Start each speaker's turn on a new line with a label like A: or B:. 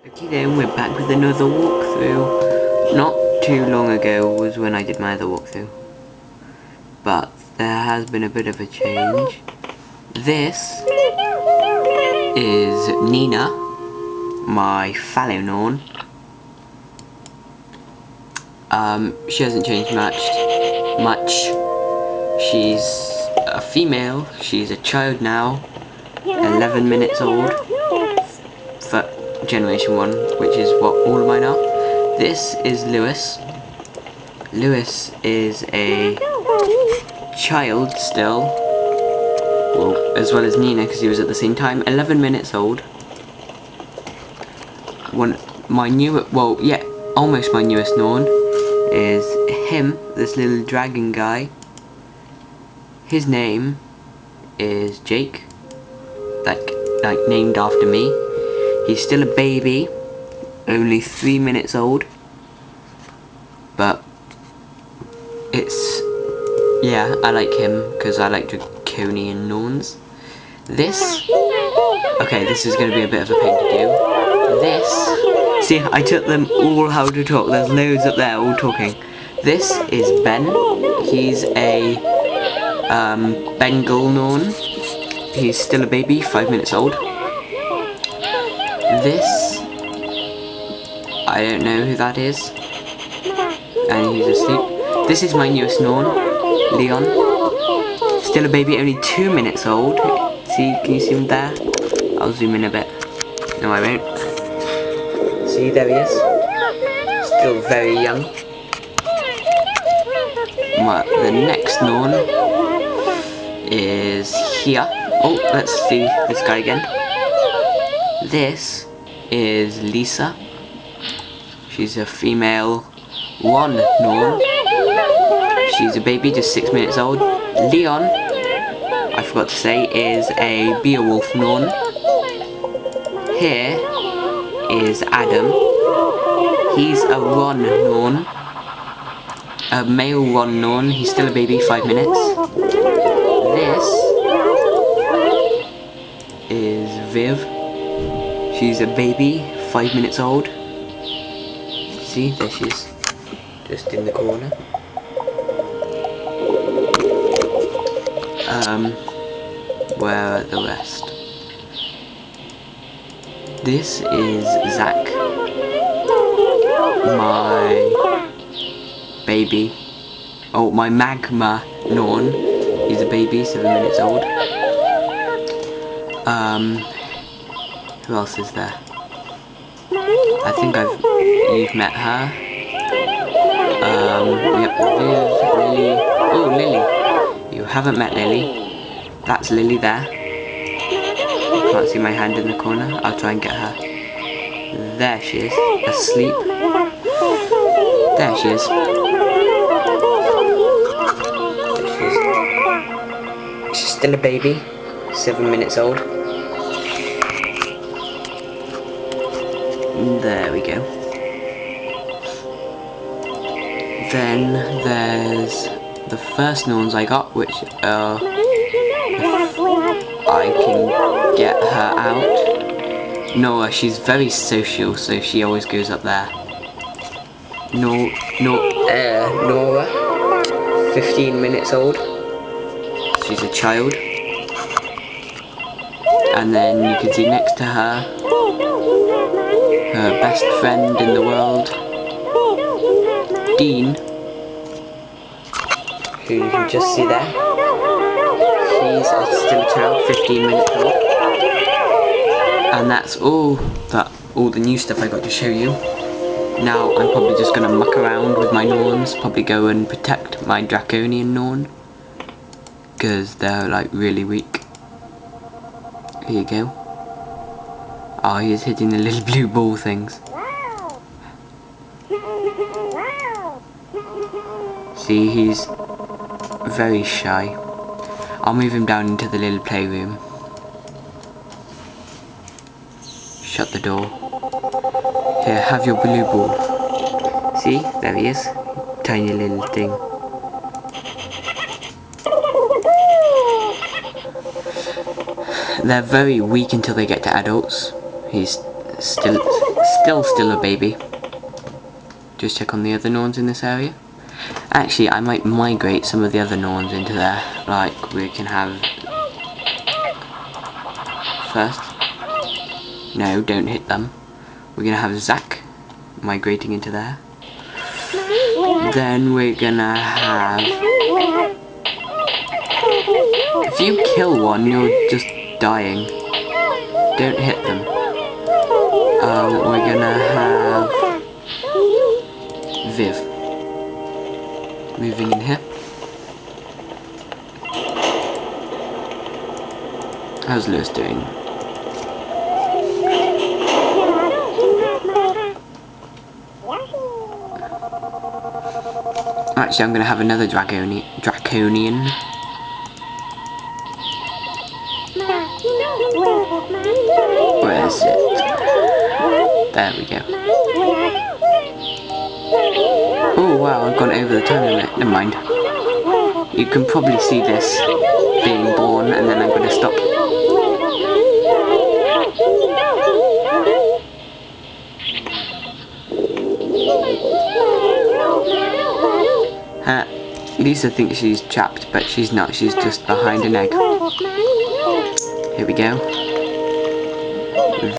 A: Okay then, we're back with another walkthrough. Not too long ago was when I did my other walkthrough, but there has been a bit of a change. This is Nina, my fallow Norn. She hasn't changed much. She's a female, she's a child now, 11 minutes old, for Generation 1, which is what all of mine are. This is Lewis. Lewis is a child still, well, as well as Nina, because he was at the same time, 11 minutes old. Almost my newest Norn is him, this little dragon guy. His name is Jake, like named after me. He's still a baby, only 3 minutes old, but I like him because I like draconian Norns. This is going to be a bit of a pain to do. See, I taught them all how to talk. There's loads up there all talking. This is Ben. He's a Bengal Norn. He's still a baby, 5 minutes old. This, I don't know who that is, and he's asleep. This is my newest Norn, Leon. Still a baby, only 2 minutes old. See, can you see him there? I'll zoom in a bit. No, I won't. See, there he is. Still very young. The next Norn is here. Oh, let's see this guy again. This is Lisa. She's a female 1 Norn. She's a baby, just 6 minutes old. Leon, I forgot to say, is a Beowulf Norn. Here is Adam. He's a Ron Norn. A male Ron Norn. He's still a baby, 5 minutes. This is Viv. She's a baby, 5 minutes old. See, there she is, just in the corner. Where are the rest? This is Zach, my baby. Oh, my magma Norn. He's a baby, 7 minutes old. Who else is there? I think you've met her. Yep, Viv, Lily. Oh, Lily. You haven't met Lily. That's Lily there. You can't see my hand in the corner. I'll try and get her. There she is, asleep. There she is. There she is. She's still a baby, 7 minutes old. There we go. Then there's the first Norns I got, which I can get her out. Nora, she's very social, so she always goes up there. Nora, 15 minutes old. She's a child. And then you can see next to her, her best friend in the world, Dean, who you can just see there. He's still a child, 15 minutes old. And that's all the new stuff I got to show you. Now I'm probably just going to muck around with my Norns, probably go and protect my draconian Norn, because they're like really weak. Here you go. Oh, he's hitting the little blue ball things. See, he's very shy. I'll move him down into the little playroom. Shut the door. Here, have your blue ball. See, there he is. Tiny little thing. They're very weak until they get to adults. He's still Still a baby. Just check on the other Norns in this area. Actually, I might migrate some of the other Norns into there. Like, we can have... First. No, don't hit them. We're gonna have Zach migrating into there. Then we're gonna have... If you kill one, you're just dying. Don't hit them. We're gonna have... Viv. Moving in here. How's Lewis doing? Actually, I'm going to have another Draconian. Where is it? There we go. Oh wow, I've gone over the time limit. Never mind. You can probably see this being born, and then I'm going to stop. Lisa thinks she's trapped, but she's not. She's just behind an egg. Here we go.